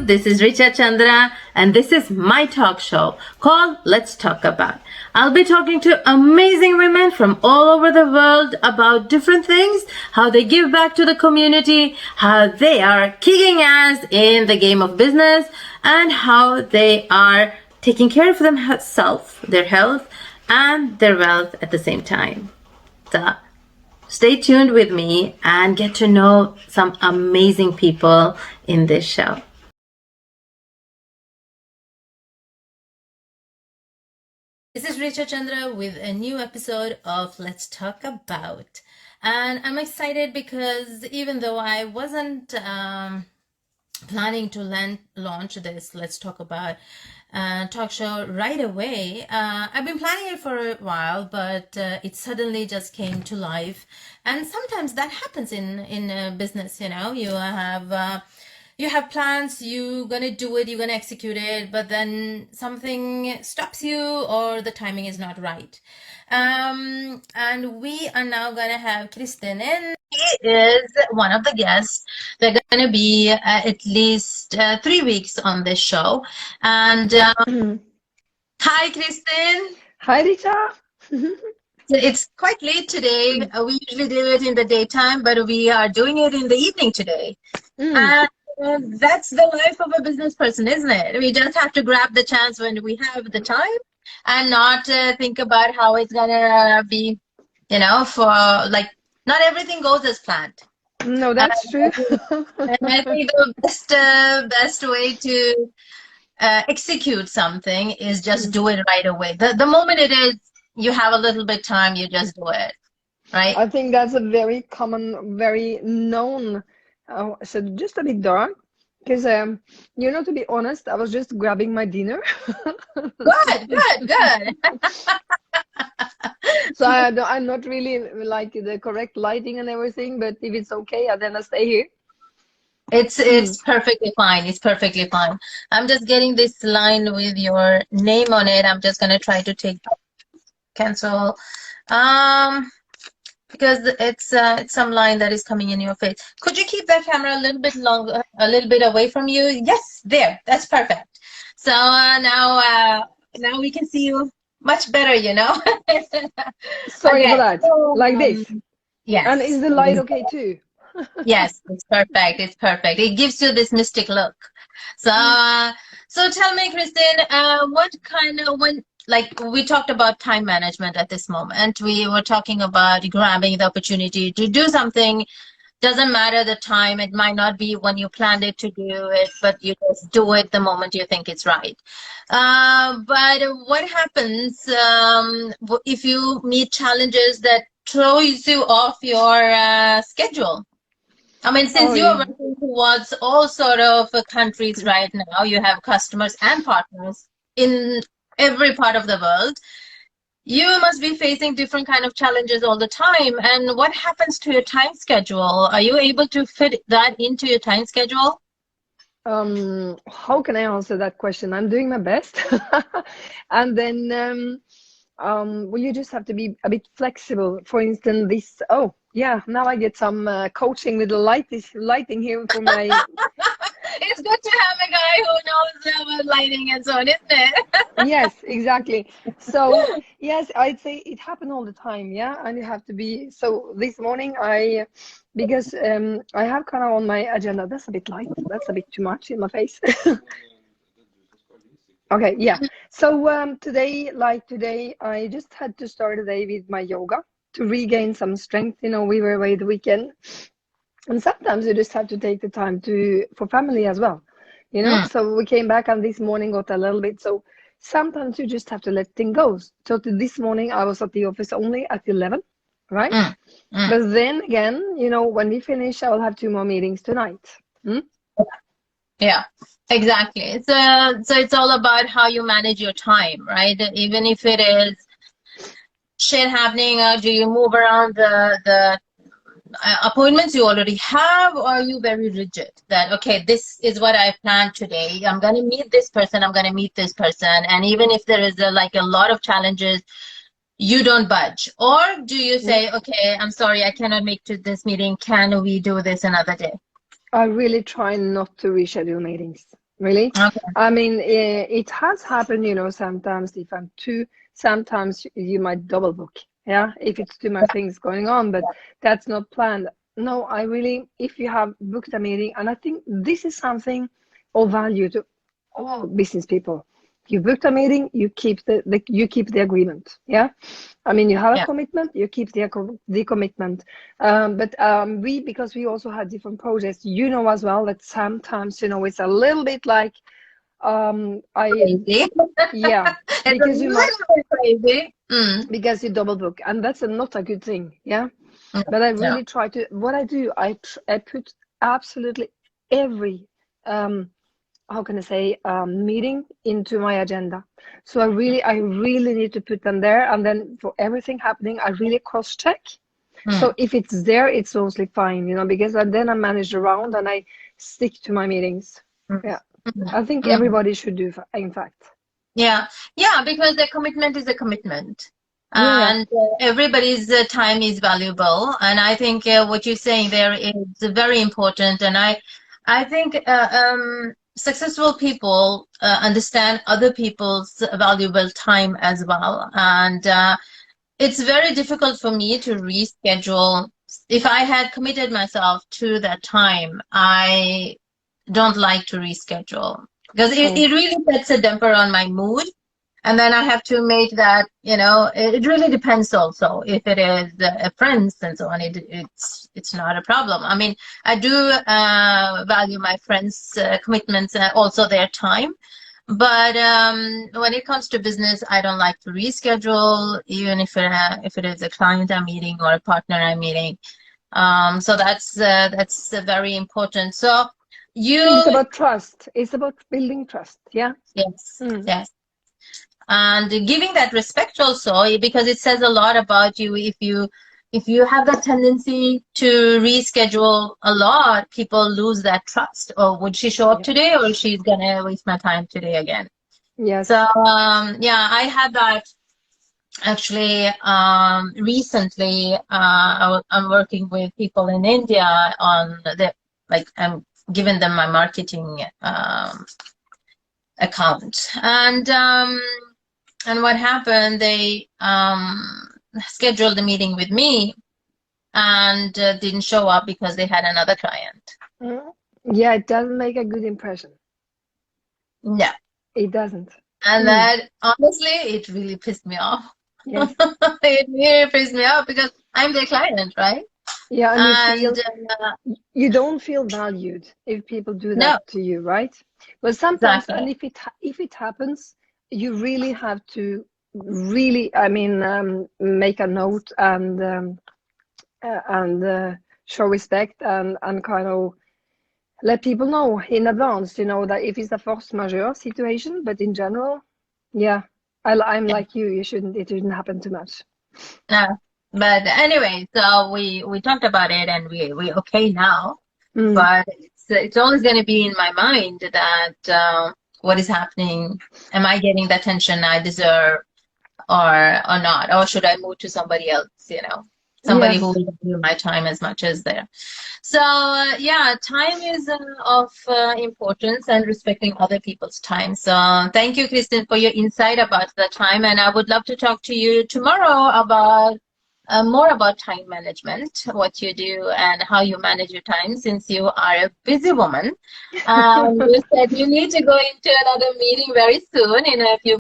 This is Richa Chandra, and this is my talk show called Let's Talk About. I'll be talking to amazing women from all over the world about different things, how they give back to the community, how they are kicking ass in the game of business, and how they are taking care of themselves, their health, and their wealth at the same time. So, stay tuned with me and get to know some amazing people in this show. This is Richa Chandra with a new episode of Let's Talk About. And I'm excited because even though I wasn't planning to launch this Let's Talk About talk show right away. I've been planning it for a while, but it suddenly just came to life. And sometimes that happens in business. You know, you have plans, you're gonna do it, you're gonna execute it, but then something stops you or the timing is not right. And we are now gonna have Kristen in. He is one of the guests. They're gonna be at least 3 weeks on this show. And hi, Kristen. Hi, Richa. It's quite late today. We usually do it in the daytime, but we are doing it in the evening today. And that's the life of a business person, isn't it? We just have to grab the chance when we have the time and not think about how it's gonna be, you know, for like not everything goes as planned. No, that's true. And I think the best way to execute something is just do it right away. The moment it is, you have a little bit time, you just do it, right? I think that's a very common, very known. So just a bit dark, because you know, to be honest, I was just grabbing my dinner. Good. So I'm not really like the correct lighting and everything, but if it's okay, then I stay here. It's perfectly fine. It's perfectly fine. I'm just getting this line with your name on it. I'm just gonna try to take cancel, because it's some line that is coming in your face. Could you keep that camera a little bit longer, a little bit away from you? Yes, there. That's perfect. So now we can see you much better. You know. Sorry Okay. for that. Like this. Yes. And is the light okay too? Yes, it's perfect. It's perfect. It gives you this mystic look. So, so tell me, Kristen, what kind of like we talked about time management at this moment. We were talking about grabbing the opportunity to do something. Doesn't matter the time. It might not be when you planned it to do it, but you just do it the moment you think it's right. But what happens if you meet challenges that throws you off your schedule? I mean, since you are working towards all sort of countries right now, you have customers and partners in every part of the world. You must be facing different kind of challenges all the time. And what happens to your time schedule? Are you able to fit that into your time schedule? How can I answer that question? I'm doing my best. And then well, you just have to be a bit flexible. For instance, yeah, now I get some coaching with the lighting here for my. It's good to have a guy who knows about lighting and so on, isn't it? Yes, exactly. So yes, I'd say it happened all the time. Yeah, and you have to be. So this morning because I have kind of on my agenda. That's a bit light. That's a bit too much in my face. Okay, yeah. So today, I just had to start the day with my yoga to regain some strength. You know, we were away the weekend, and sometimes you just have to take the time for family as well. You know, so we came back and this morning got a little bit. So sometimes you just have to let things go. So this morning I was at the office only at 11, right? But then again, you know, when we finish, I will have 2 more meetings tonight. Yeah, exactly. So it's all about how you manage your time, right? Even if it is shit happening, or do you move around the appointments you already have, or are you very rigid that, okay, this is what I planned today. I'm going to meet this person. I'm going to meet this person. And even if there is a lot of challenges, you don't budge? Or do you say, okay, I'm sorry, I cannot make to this meeting. Can we do this another day? I really try not to reschedule meetings. Really. Okay. I mean, it has happened, sometimes if I'm too, sometimes you might double book. Yeah, if it's too much things going on, but that's not planned. No, I really, if you have booked a meeting, and I think this is something of value to all business people. You booked a meeting, you keep you keep the agreement. Yeah, I mean, you have a Yeah. commitment, you keep the commitment. But we, because we also had different projects, as well, that sometimes, it's a little bit like, Crazy. yeah, It's a because you might, little bit crazy. Mm. because you double book, and that's not a good thing. Yeah, No, but I no. really try to, what I do, I put absolutely every, how can I say, meeting into my agenda. So I really need to put them there, and then for everything happening, I really cross check. So Mm. if it's there, it's mostly fine, because then I manage around and I stick to my meetings. Mm. Yeah, Mm. I think Mm. everybody should do, in fact. Yeah, yeah, because the commitment is a commitment, Yeah, yeah, and everybody's time is valuable. And I think what you're saying there is very important. And I think successful people understand other people's valuable time as well. And it's very difficult for me to reschedule. If I had committed myself to that time, I don't like to reschedule because oh, it really sets a damper on my mood. And then I have to make that, it really depends also. If it is friends and so on, it's not a problem. I mean, I do value my friends' commitments, also their time. But when it comes to business, I don't like to reschedule, even if it is a client I'm meeting or a partner I'm meeting. So that's very important. So I think it's you, about trust. It's about building trust. Yeah. yes, Mm. yes. And giving that respect also, because it says a lot about you. If you have that tendency to reschedule a lot, people lose that trust. Or would she show up Yeah. today, or she's gonna waste my time today again? So Yes. yeah, I had that actually recently. I'm working with people in India on the, like, I'm giving them my marketing account. And what happened, they scheduled a meeting with me and didn't show up because they had another client. Mm. Yeah, it doesn't make a good impression. No. It doesn't. And Mm. that, honestly, it really pissed me off. Yes. It really pissed me off because I'm their client, right? Yeah, and And you don't feel valued if people do that no, to you, right? But sometimes, and exactly. if it happens, you really have to really, I mean, make a note and show respect and kind of let people know in advance, that if it's a force majeure situation, but in general, yeah, I'm Yeah, like you. It shouldn't happen too much. no. But anyway, so we talked about it and we okay now. Mm. But it's always going to be in my mind that what is happening? Am I getting the attention I deserve, or not? Or should I move to somebody else? Somebody who Yes. will value my time as much as there. So yeah, time is of importance, and respecting other people's time. So thank you, Kristen, for your insight about the time, and I would love to talk to you tomorrow about more about time management, what you do and how you manage your time, since you are a busy woman. You said you need to go into another meeting very soon in a few